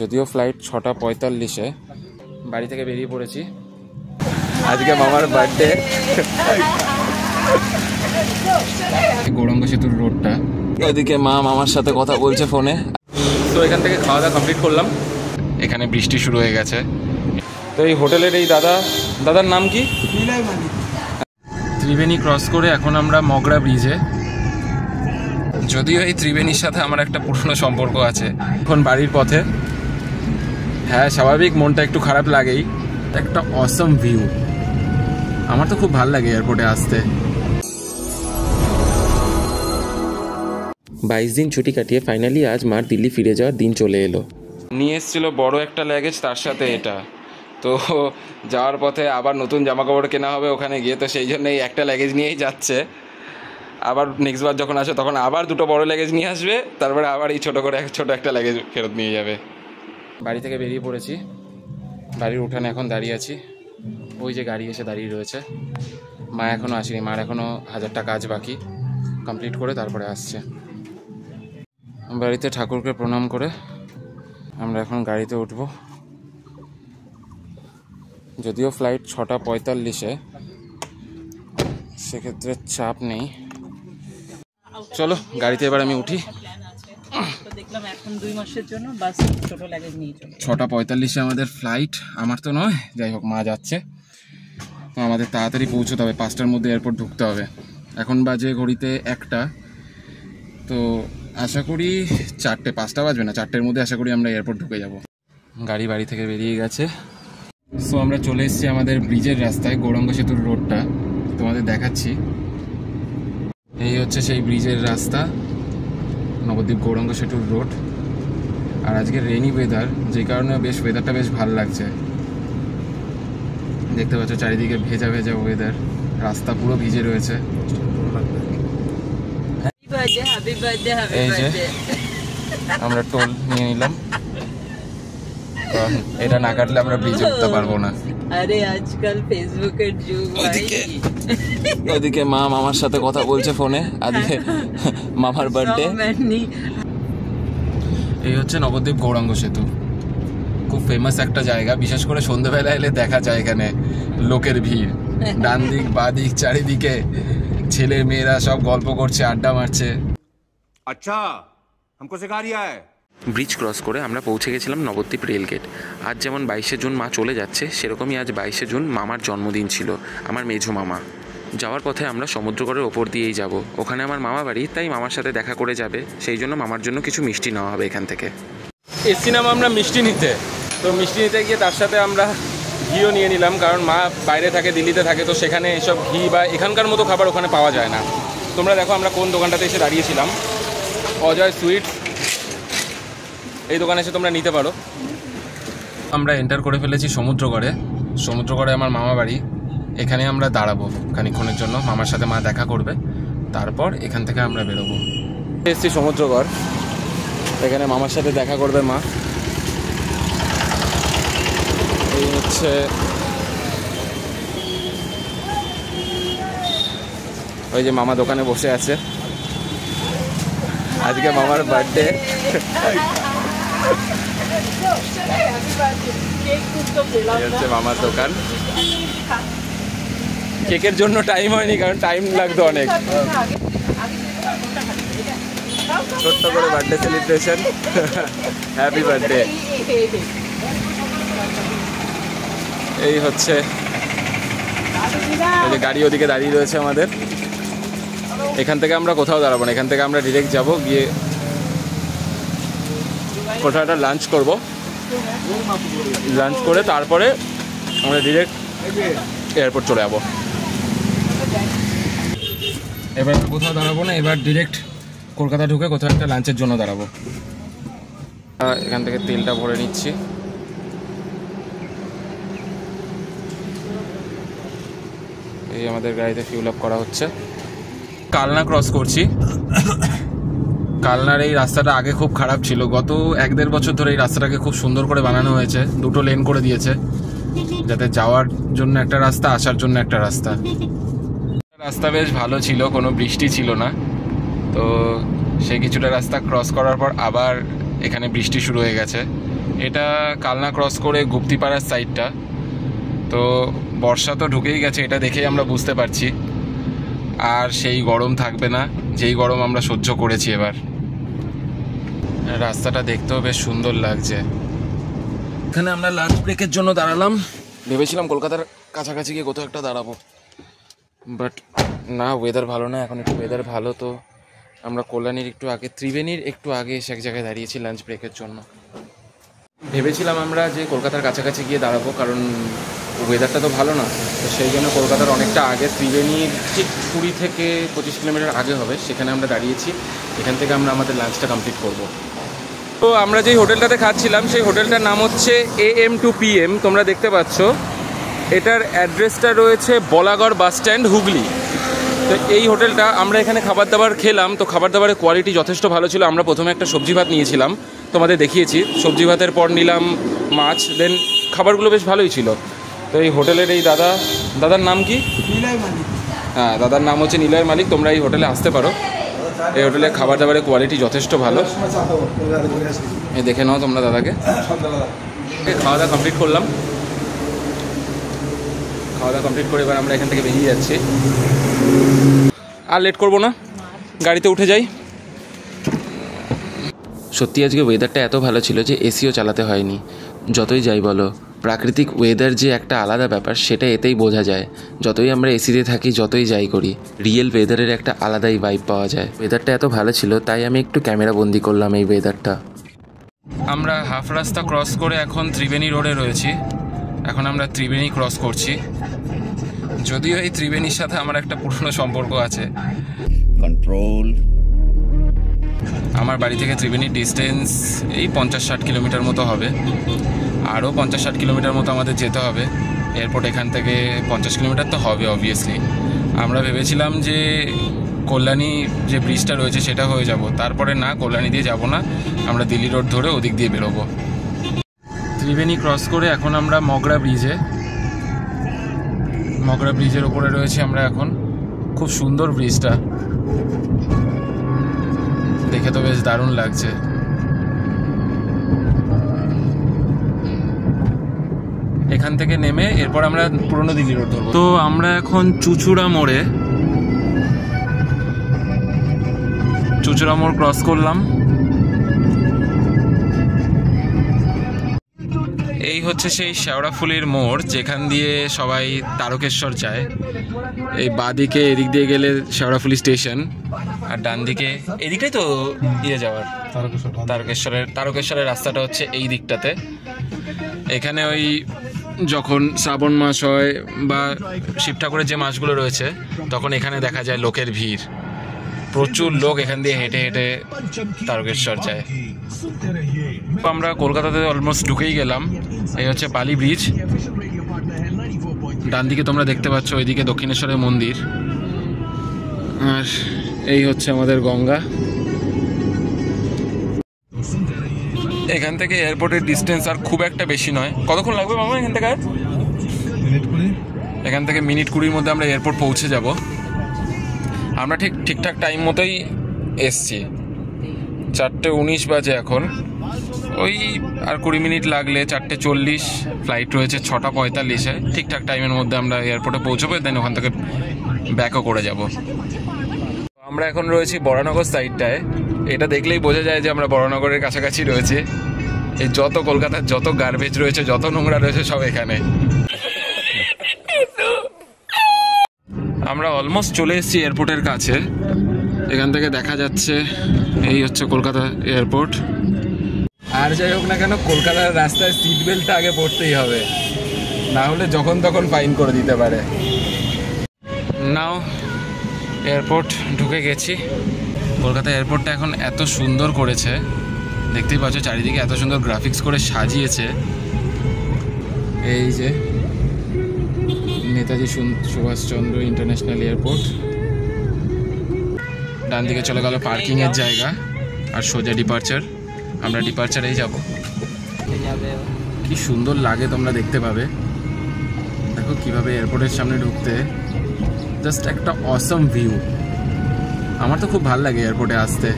যদিও ফ্লাইট 6:45-এ। বাড়ি থেকে বেরিয়ে পড়েছি, আজকে মামার বার্থডে। গৌরাঙ্গ সেতুর রোডটা, এদিকে মা মামার সাথে কথা বলছে ফোনে। তো এখান থেকে খাওয়া দাওয়া কমপ্লিট করলাম। এখানে বৃষ্টি শুরু হয়ে গেছে। তো এই হোটেলের এই দাদার নাম কি? ত্রিবেণী ক্রস করে এখন আমরা মগরা ব্রিজে। যদিও এই ত্রিবেণীর সাথে আমার একটা পুরনো সম্পর্ক আছে। এখন বাড়ির পথে। হ্যাঁ, স্বাভাবিক মনটা একটু খারাপ লাগেই। একটা অসম ভিউ, আমার তো খুব ভালো লাগে এয়ারপোর্টে আসতে। 22 দিন ছুটি কাটিয়ে ফাইনালি আজ মার দিল্লি ফিরে যাওয়ার দিন চলে এলো। নিয়ে এসেছিল বড় একটা লাগেজ, তার সাথে এটা। তো যাওয়ার পথে আবার নতুন জামাকাপড় কেনা হবে ওখানে গিয়ে, তো সেই জন্য এই একটা লাগেজ নিয়েই যাচ্ছে। আবার নেক্সট বার যখন আসে তখন আবার দুটো বড় লাগেজ নিয়ে আসবে, তারপরে আবার এই ছোটো একটা লাগেজ ফেরত নিয়ে যাবে। বাড়ি থেকে বেরিয়ে পড়েছি, বাড়ির উঠানে এখন দাঁড়িয়ে আছি। ওই যে গাড়ি এসে দাঁড়িয়ে রয়েছে। মা এখনও আসেনি, মার এখনও 1000টা কাজ বাকি, কমপ্লিট করে তারপরে আসছে। বাড়িতে ঠাকুরকে প্রণাম করে আমরা এখন গাড়িতে উঠব। যদিও ফ্লাইট 6:45-এ, সেক্ষেত্রে চাপ নেই। চলো গাড়িতে এবার আমি উঠি। 6:45-এ আমাদের ফ্লাইট, আমার তো নয়, যাই হোক মা যাচ্ছে। তো আমাদের তাড়াতাড়ি পৌঁছতে হবে, 5টার মধ্যে এয়ারপোর্ট ঢুকতে হবে। এখন বাজে ঘড়িতে 1টা, তো আশা করি 5টা বাজবে না, 4টের মধ্যে আশা করি আমরা এয়ারপোর্ট ঢুকে যাব। গাড়ি বাড়ি থেকে বেরিয়ে গেছে। সো আমরা চলে এসেছি আমাদের ব্রিজের রাস্তায়, গৌরাঙ্গ সেতুর রোডটা তোমাদের দেখাচ্ছি। এই হচ্ছে সেই ব্রিজের রাস্তা, নবদ্বীপ গৌরাঙ্গ সেতুর রোড। আর আজকে রেনি ওয়েদার, যে কারণে ওয়েদারটা বেশ ভালো লাগছে। দেখতে পাচ্ছ চারিদিকে ভেজা ভেজা ওয়েদার, রাস্তা পুরো ভিজে রয়েছে। এই যে আমরা টোল নিয়ে নিলাম, এটা না কাটলে আমরা ব্রিজে উঠতে পারবো না। আরে আজকাল ফেসবুকের যুগ। ওইদিকে মা মামার সাথে কথা বলছে ফোনে, আজকে মামার বার্থডে। এই হচ্ছে নবদ্বীপ গৌরাঙ্গ সেতু, খুব ফেমাস একটা জায়গা। বিশেষ করে সন্ধ্যেবেলা এলে দেখা যায় এখানে লোকের ভিড়, ডান দিক বাঁ দিক চারিদিকে ছেলে মেয়েরা সব গল্প করছে, আড্ডা মারছে। আচ্ছা, हमको सिखा रिया है। ব্রিজ ক্রস করে আমরা পৌঁছে গেছিলাম নবদ্বীপ রেলগেট। আজ যেমন 22শে জুন মা চলে যাচ্ছে, সেরকমই আজ 22শে জুন মামার জন্মদিন ছিল, আমার মেঝো মামা। যাওয়ার পথে আমরা সমুদ্রগড়ের ওপর দিয়েই যাব, ওখানে আমার মামা বাড়ি, তাই মামার সাথে দেখা করে যাবে। সেই জন্য মামার জন্য কিছু মিষ্টি নেওয়া হবে এখান থেকে। এসছিলাম আমরা মিষ্টি নিতে, তো মিষ্টি নিতে গিয়ে তার সাথে আমরা ঘিও নিয়ে নিলাম, কারণ মা বাইরে থাকে, দিল্লিতে থাকে, তো সেখানে এসব ঘি বা এখানকার মতো খাবার ওখানে পাওয়া যায় না। তোমরা দেখো আমরা কোন দোকানটাতে এসে দাঁড়িয়েছিলাম, অজয় সুইটস। এই দোকানে এসে তোমরা নিতে পারো। আমরা এন্টার করে ফেলেছি সমুদ্রগড়ে। সমুদ্রগড়ে আমার মামা বাড়ি, এখানে আমরা দাঁড়াবো খানিকক্ষণের জন্য, মামার সাথে মা দেখা করবে, তারপর এখান থেকে আমরা বেরোবো। এসেছি সমুদ্রগড়, এখানে মামার সাথে দেখা করবে মা। এই হচ্ছে ওই যে মামা দোকানে বসে আছে, আজকে মামার বার্থডে। মামার দোকান, কেকের জন্য টাইম হয়নি, কারণ টাইম লাগতো অনেক। ছোট্ট করে বার্থডে সেলিব্রেশন, হ্যাপি বার্থডে। এই হচ্ছে এই যে গাড়ি ওদিকে দাঁড়িয়ে রয়েছে আমাদের। এখান থেকে আমরা কোথাও দাঁড়াবো না, এখান থেকে আমরা ডিরেক্ট যাব, গিয়ে কোথাও একটা লাঞ্চ করব। লাঞ্চ করে তারপরে আমরা ডিরেক্ট এয়ারপোর্ট চলে যাবো। এবার কোথাও দাঁড়াবো না, এবার ডিরেক্ট কলকাতা ঢুকে কোথাও একটা লাঞ্চের জন্য দাঁড়াবো। এখান থেকে তেলটা ভরে নিচ্ছি। এই আমাদের গাড়িতে ফিউল আপ করা হচ্ছে। কালনা ক্রস করছি। কালনার এই রাস্তাটা আগে খুব খারাপ ছিল, গত 1-1.5 বছর ধরে এই রাস্তাটাকে খুব সুন্দর করে বানানো হয়েছে, 2টো লেন করে দিয়েছে, যাতে যাওয়ার জন্য একটা রাস্তা, আসার জন্য একটা রাস্তা। রাস্তা বেশ ভালো ছিল, কোনো বৃষ্টি ছিল না, তো সেই কিছুটা রাস্তা ক্রস করার পর আবার এখানে বৃষ্টি শুরু হয়ে গেছে। এটা কালনা ক্রস করে গুপ্তিপাড়ার সাইডটা। তো বর্ষা তো ঢুকেই গেছে, এটা দেখেই আমরা বুঝতে পারছি। আর সেই গরম থাকবে না যেই গরম আমরা সহ্য করেছি এবার। রাস্তাটা দেখতেও বেশ সুন্দর লাগছে। এখানে আমরা লাঞ্চ ব্রেকের জন্য দাঁড়ালাম। ভেবেছিলাম কলকাতার কাছাকাছি গিয়ে কোথাও একটা দাঁড়াবো, বাট না, ওয়েদার ভালো না। এখন একটু ওয়েদার ভালো, তো আমরা কল্যাণীর একটু আগে, ত্রিবেণীর একটু আগে এসে এক জায়গায় দাঁড়িয়েছি লাঞ্চ ব্রেকের জন্য। ভেবেছিলাম আমরা যে কলকাতার কাছাকাছি গিয়ে দাঁড়াবো, কারণ ওয়েদারটা তো ভালো না। তো সেই জন্য কলকাতার অনেকটা আগে, ত্রিবেণীর ঠিক 20 থেকে 25 কিলোমিটার আগে হবে, সেখানে আমরা দাঁড়িয়েছি। এখান থেকে আমরা আমাদের লাঞ্চটা কমপ্লিট করব। তো আমরা যেই হোটেলটাতে খাচ্ছিলাম সেই হোটেলটার নাম হচ্ছে AM to PM, তোমরা দেখতে পাচ্ছ। এটার অ্যাড্রেসটা রয়েছে বলাগড় বাস স্ট্যান্ড, হুগলি। তো এই হোটেলটা, আমরা এখানে খাবার দাবার খেলাম, তো খাবার দাবারের কোয়ালিটি যথেষ্ট ভালো ছিল। আমরা প্রথমে একটা সবজি ভাত নিয়েছিলাম, তোমাদের দেখিয়েছি। সবজি ভাতের পর নিলাম মাছ, দেন খাবারগুলো বেশ ভালোই ছিল। তো এই হোটেলের এই দাদার নাম কি? নিলয় মালিক। হ্যাঁ, দাদার নাম হচ্ছে নিলয় মালিক। তোমরা এই হোটেলে আসতে পারো। এই হোটেলে খাবার দাবারের কোয়ালিটি যথেষ্ট ভালো। এই দেখে নাও তোমরা দাদাকে। খাওয়া দাওয়া কমপ্লিট করলাম। খাওয়া দাওয়া কমপ্লিট করে এবার আমরা এখান থেকে বেরিয়ে যাচ্ছি। আর লেট করবো না, গাড়িতে উঠে যাই। সত্যি আজকে ওয়েদারটা এত ভালো ছিল যে এসিও চালাতে হয়নি। যতই যাই বলো, প্রাকৃতিক ওয়েদার যে একটা আলাদা ব্যাপার, সেটা এতেই বোঝা যায়। যতই আমরা এসিতে থাকি, যতই যাই করি, রিয়েল ওয়েদারের একটা আলাদাই ভাইব পাওয়া যায়। ওয়েদারটা এত ভালো ছিল, তাই আমি একটু ক্যামেরা বন্দি করলাম এই ওয়েদারটা। আমরা হাফ রাস্তা ক্রস করে এখন ত্রিবেণী রোডে রয়েছি। এখন আমরা ত্রিবেণী ক্রস করছি। যদিও এই ত্রিবেণীর সাথে আমার একটা পুরনো সম্পর্ক আছে। कंट्रोल। আমার বাড়ি থেকে ত্রিবেণীর ডিস্টেন্স এই 50-60 কিলোমিটার মতো হবে। আরও 50-60 কিলোমিটার মতো আমাদের যেতে হবে। এয়ারপোর্ট এখান থেকে 50 কিলোমিটার তো হবে অবভিয়াসলি। আমরা ভেবেছিলাম যে কল্যাণী যে ব্রিজটা রয়েছে সেটা হয়ে যাব, তারপরে না, কল্যাণী দিয়ে যাব না, আমরা দিল্লি রোড ধরে ওদিক দিয়ে বেরোবো। ত্রিবেণী ক্রস করে এখন আমরা মগরা ব্রিজের ওপরে রয়েছি আমরা এখন। খুব সুন্দর ব্রিজটা, দেখে তো বেশ দারুণ লাগছে। এখান থেকে নেমে এরপর আমরা পুরনো দিল্লি রোড ধরবো। তো আমরা এখন চুচুড়া মোড় ক্রস করলাম। এই হচ্ছে সেই শেওড়াফুলির মোড়, যেখান দিয়ে সবাই তারকেশ্বর যায়। এই বাঁদিকে এদিক দিয়ে গেলে শেওড়াফুলি স্টেশন, আর ডান দিকে এদিকটাই তো যাওয়ার তারকেশ্বরের রাস্তাটা হচ্ছে এই দিকটাতে। এখানে ওই যখন শ্রাবণ মাস হয় বা শিব ঠাকুরের যে মাসগুলো রয়েছে, তখন এখানে দেখা যায় লোকের ভিড়। প্রচুর লোক এখান দিয়ে হেঁটে হেঁটে তারকেশ্বর যায়। আমরা কলকাতাতে অলমোস্ট ঢুকেই গেলাম। এই হচ্ছে বালি ব্রিজ। ডান দিকে তোমরা দেখতে পাচ্ছ ওইদিকে দক্ষিণেশ্বরের মন্দির, আর এই হচ্ছে আমাদের গঙ্গা। এখান থেকে এয়ারপোর্টের ডিস্টেন্স আর খুব একটা বেশি নয়। কতক্ষণ লাগবে মামা এখান থেকে? এখান থেকে মিনিট 20-র মধ্যে আমরা এয়ারপোর্ট পৌঁছে যাব। আমরা ঠিকঠাক টাইম মতোই এসছি। 4:19 বাজে এখন। ওই আর 20 মিনিট লাগলে 4:40, ফ্লাইট রয়েছে 6:45-এ। ঠিকঠাক টাইমের মধ্যে আমরা এয়ারপোর্টে পৌঁছবো, দেন ওখান থেকে ব্যাকও করে যাব। আমরা এখন রয়েছি বরানগর সাইডটায়। এটা দেখলেই বোঝা যায় যে আমরা বরানগরের কাছাকাছি রয়েছে। এই যত কলকাতার যত গার্বেজ রয়েছে, যত নোংরা রয়েছে, সব এখানে। আমরা অলমোস্ট চলে এসেছি এয়ারপোর্টের কাছে। এখান থেকে দেখা যাচ্ছে এই হচ্ছে কলকাতা এয়ারপোর্ট। আর যাই হোক না কেন, কলকাতার রাস্তায় সিট বেল্টটা আগে পড়তেই হবে, না হলে যখন তখন ফাইন করে দিতে পারে। নাও এয়ারপোর্ট ঢুকে গেছি। কলকাতা এয়ারপোর্টটা এখন এত সুন্দর করেছে, দেখতেই পাচ্ছ চারিদিকে এত সুন্দর গ্রাফিক্স করে সাজিয়েছে। এই যে নেতাজি সুভাষচন্দ্র ইন্টারন্যাশনাল এয়ারপোর্ট। ডান দিকে চলে গেল পার্কিংয়ের জায়গা, আর সোজা ডিপার্চার। আমরা ডিপার্চারেই যাব। কি সুন্দর লাগে তোমরা দেখতে পাবে। দেখো কিভাবে এয়ারপোর্টের সামনে ঢুকতে জাস্ট একটা অসম ভিউ। আমার তো খুব ভালো লাগে এয়ারপোর্টে আসতে।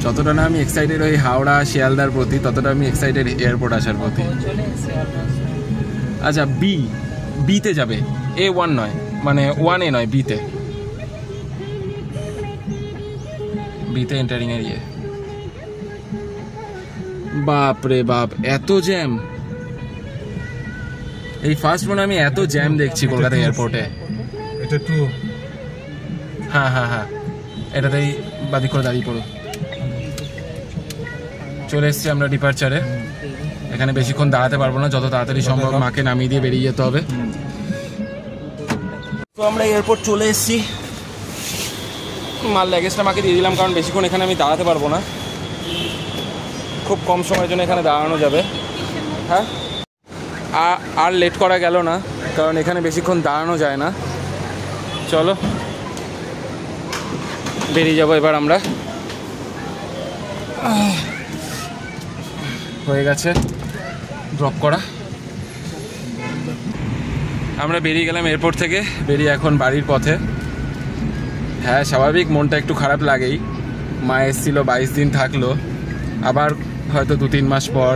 যতটা না আমি এক্সাইটেড ওই হাওড়া শিয়ালদার প্রতি, ততটা আমি এক্সাইটেড এয়ারপোর্ট আসার প্রতি। চলে এসেছি অলমোস্ট। আচ্ছা, বিতে যাবে, A1 নয়, মানে 1A নয়, বিতে এন্টারিং এর ইয়ে। বাপ রে বাপ, এত জ্যাম! এই ফার্স্ট মনে আমি এত জ্যাম দেখছি কলকাতা এয়ারপোর্টে। এটা টু। হ্যাঁ হ্যাঁ হ্যাঁ, এটাতেই বাদিক করে দাঁড়িয়ে পড়ো। চলে এসছি আমরা ডিপার্চারে। এখানে বেশিক্ষণ দাঁড়াতে পারবো না, যত তাড়াতাড়ি সম্ভব মাকে নামিয়ে দিয়ে বেরিয়ে যেতে হবে। তো আমরা এয়ারপোর্ট চলে এসেছি। মাল লাগেজটা মাকে দিয়ে দিলাম, কারণ বেশিক্ষণ এখানে আমি দাঁড়াতে পারবো না, খুব কম সময়ের জন্য এখানে দাঁড়ানো যাবে। হ্যাঁ, আর লেট করা গেল না, কারণ এখানে বেশিক্ষণ দাঁড়ানো যায় না। চলো বেরিয়ে যাবো এবার আমরা। হয়ে গেছে ড্রপ করা। আমরা বেরিয়ে গেলাম এয়ারপোর্ট থেকে, বেরিয়ে এখন বাড়ির পথে। হ্যাঁ, স্বাভাবিক মনটা একটু খারাপ লাগেই। মা এসেছিল, 22 দিন থাকলো, আবার হয়তো 2-3 মাস পর,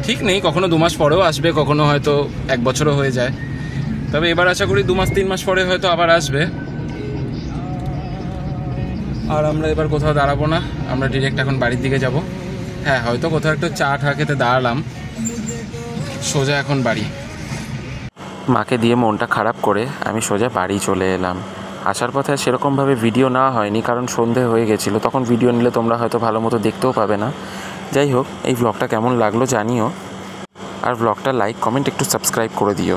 ঠিক নেই, কখনো 2 মাস পরেও আসবে, কখনো হয়তো 1 বছরও হয়ে যায়। তবে এবার আশা করি 2-3 মাস পরে হয়তো আবার আসবে। আর আমরা এবার কোথাও দাঁড়াবো না, আমরা ডিরেক্ট এখন বাড়ির দিকে যাব। হ্যাঁ, হয়তো কোথাও একটু চা খেতে দাঁড়ালাম, সোজা এখন বাড়ি। মাকে দিয়ে মনটা খারাপ করে আমি সোজা বাড়ি চলে এলাম। আসার পথে সেরকমভাবে ভিডিও নেওয়া হয়নি, কারণ সন্ধে হয়ে গেছিলো। তখন ভিডিও নিলে তোমরা হয়তো ভালো মতো দেখতেও পাবে না। যাই হোক, এই ব্লগটা কেমন লাগলো জানিও, আর ব্লগটা লাইক, কমেন্ট, একটু সাবস্ক্রাইব করে দিও।